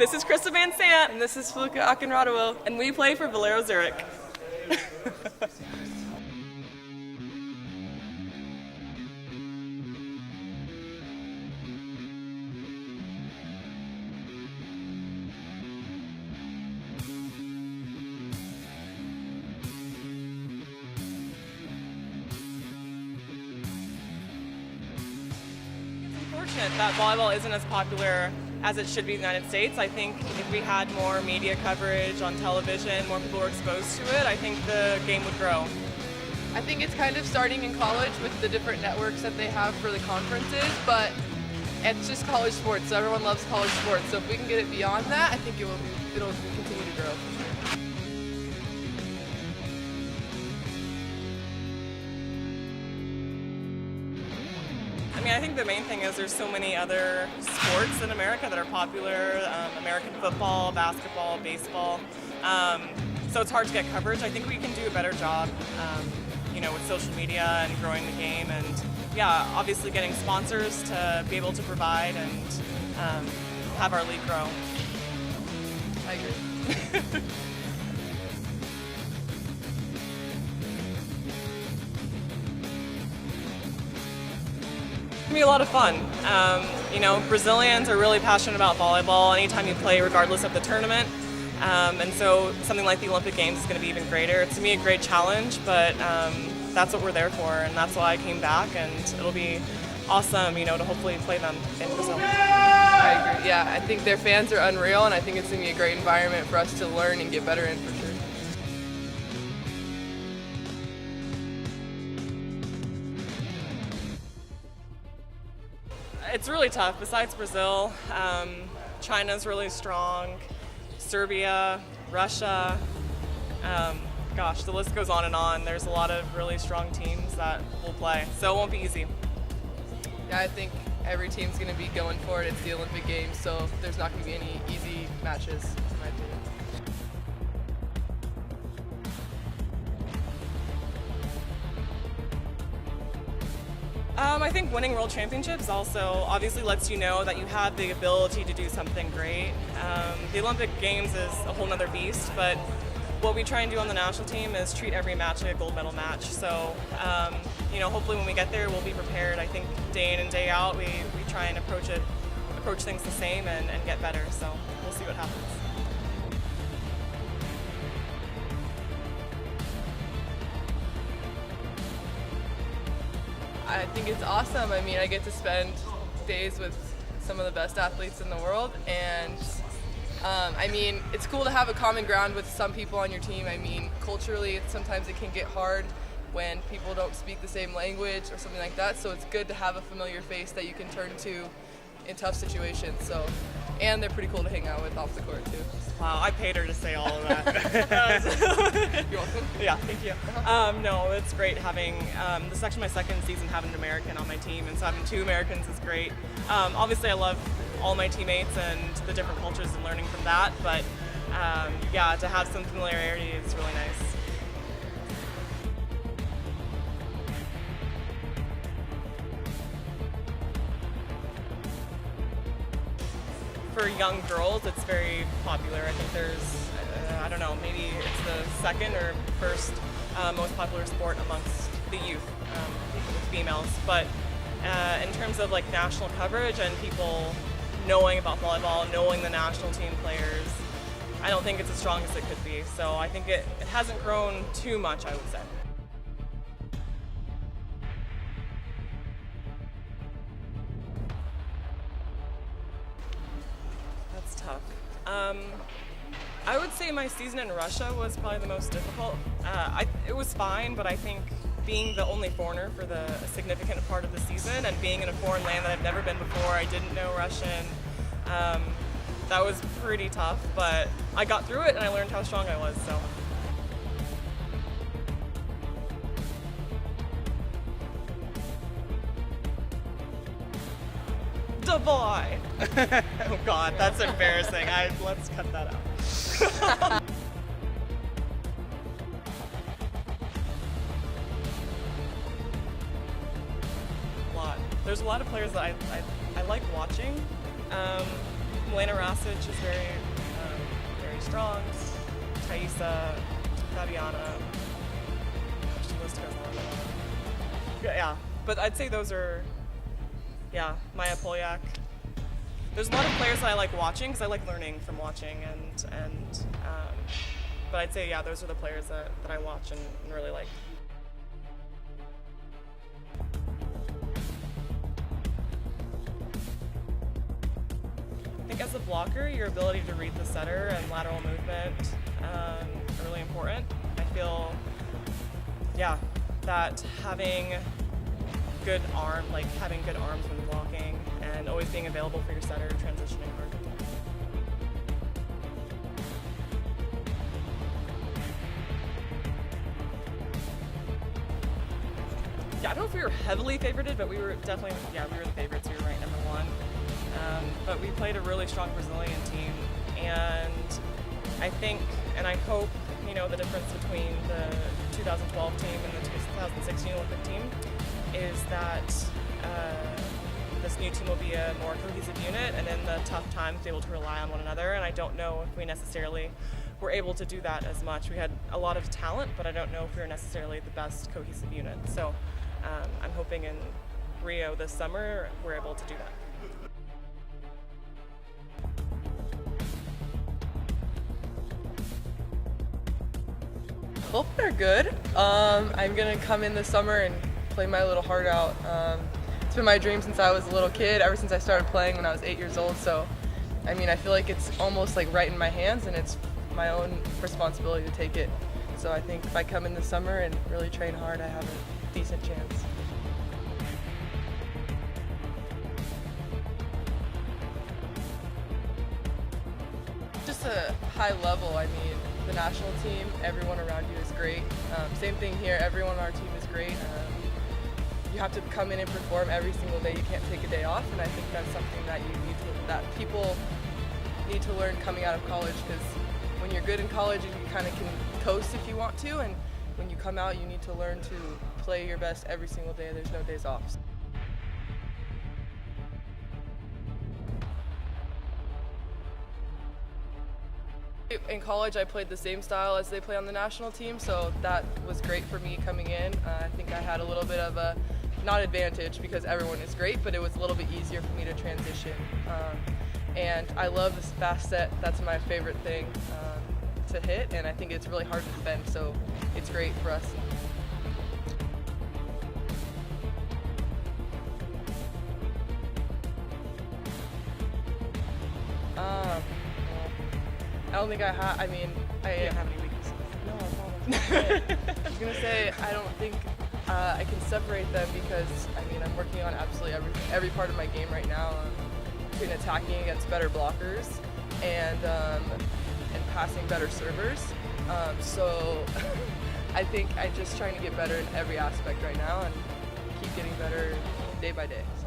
This is Krista Vansant, And this is Foluke Akinradewo. and we play for Volero Zürich. Unfortunate that volleyball isn't as popular as it should be in the United States. I think if we had more media coverage on television, more people were exposed to it, I think the game would grow. I think it's kind of starting in college with the different networks that they have for the conferences, but it's just college sports, so everyone loves college sports. So if we can get it beyond that, I think it'll continue to grow. I mean, I think the main thing is there's so many other sports in America that are popular, American football, basketball, baseball. So it's hard to get coverage. I think we can do a better job, with social media and growing the game, and obviously getting sponsors to be able to provide and have our league grow. I agree. It's gonna be a lot of fun. Brazilians are really passionate about volleyball anytime you play, regardless of the tournament. And so something like the Olympic Games is going to be even greater. It's going to be a great challenge, but that's what we're there for, and that's why I came back, and it'll be awesome, to hopefully play them in Brazil. I agree. Yeah, I think their fans are unreal, and I think it's going to be a great environment for us to learn and get better in for sure. It's really tough. Besides Brazil, China's really strong, Serbia, Russia, the list goes on and on. There's a lot of really strong teams that will play, so it won't be easy. Yeah, I think every team's going to be going for it. It's the Olympic Games, so there's not going to be any easy matches, in my opinion. I think winning world championships also obviously lets you know that you have the ability to do something great. The Olympic Games is a whole nother beast, but what we try and do on the national team is treat every match like a gold medal match. So, hopefully when we get there, we'll be prepared. I think day in and day out, we try and approach things the same and get better. So we'll see what happens. I think it's awesome. I mean, I get to spend days with some of the best athletes in the world, and it's cool to have a common ground with some people on your team. I mean, culturally, sometimes it can get hard when people don't speak the same language or something like that, so it's good to have a familiar face that you can turn to in tough situations. And they're pretty cool to hang out with off the court, too. Wow, I paid her to say all of that. You're welcome. Yeah, thank you. No, it's great having, this is actually my second season having an American on my team, and so having two Americans is great. Obviously I love all my teammates and the different cultures and learning from that, but to have some familiarity is really nice. For young girls, it's very popular. I think there's, maybe it's the second or first most popular sport amongst the youth with females. But in terms of like national coverage and people knowing about volleyball, knowing the national team players, I don't think it's as strong as it could be. So I think it hasn't grown too much, I would say. That's tough. I would say my season in Russia was probably the most difficult. It was fine, but I think being the only foreigner for a significant part of the season and being in a foreign land that I've never been before, I didn't know Russian, that was pretty tough, but I got through it and I learned how strong I was, so. Boy. Oh God, that's embarrassing. Let's cut that out. There's a lot of players that I like watching. Milena Rasic is very strong. Thaisa, Fabiana. The list goes on and on. Yeah, but I'd say those are, yeah, Maya Polyak. There's a lot of players that I like watching because I like learning from watching, but I'd say, yeah, those are the players that I watch and really like. I think as a blocker, your ability to read the setter and lateral movement are really important. I feel, yeah, that having good arms when blocking and always being available for your setter, transitioning hard. Yeah, I don't know if we were heavily favorited, but we were definitely, we were the favorites. We were ranked number 1. But we played a really strong Brazilian team, and I think, and I hope, the difference between the 2012 team and the 2016 Olympic team is that this new team will be a more cohesive unit, and in the tough times be able to rely on one another. And I don't know if we necessarily were able to do that as much. We had a lot of talent, but I don't know if we were necessarily the best cohesive unit. So I'm hoping in Rio this summer we're able to do that. Hope they're good. I'm gonna come in this summer and play my little heart out. It's been my dream since I was a little kid, ever since I started playing when I was 8 years old. So, I mean, I feel like it's almost like right in my hands, and it's my own responsibility to take it. So I think if I come in this summer and really train hard, I have a decent chance. Just a high level. I mean, the national team, everyone around you is great. Same thing here, everyone on our team is great. You have to come in and perform every single day. You can't take a day off, and I think that's something that people need to learn coming out of college, because when you're good in college, you kind of can coast if you want to, and when you come out, you need to learn to play your best every single day. There's no days off. In college, I played the same style as they play on the national team, so that was great for me coming in. I think I had a little bit of a, not advantage because everyone is great, but it was a little bit easier for me to transition. And I love this fast set. That's my favorite thing to hit, and I think it's really hard to defend, so it's great for us. I don't think I have. I mean, You don't have any weaknesses. No, I was gonna say I don't think I can separate them, because I mean I'm working on absolutely every part of my game right now, between attacking against better blockers and passing better servers. So I think I'm just trying to get better in every aspect right now and keep getting better day by day. So.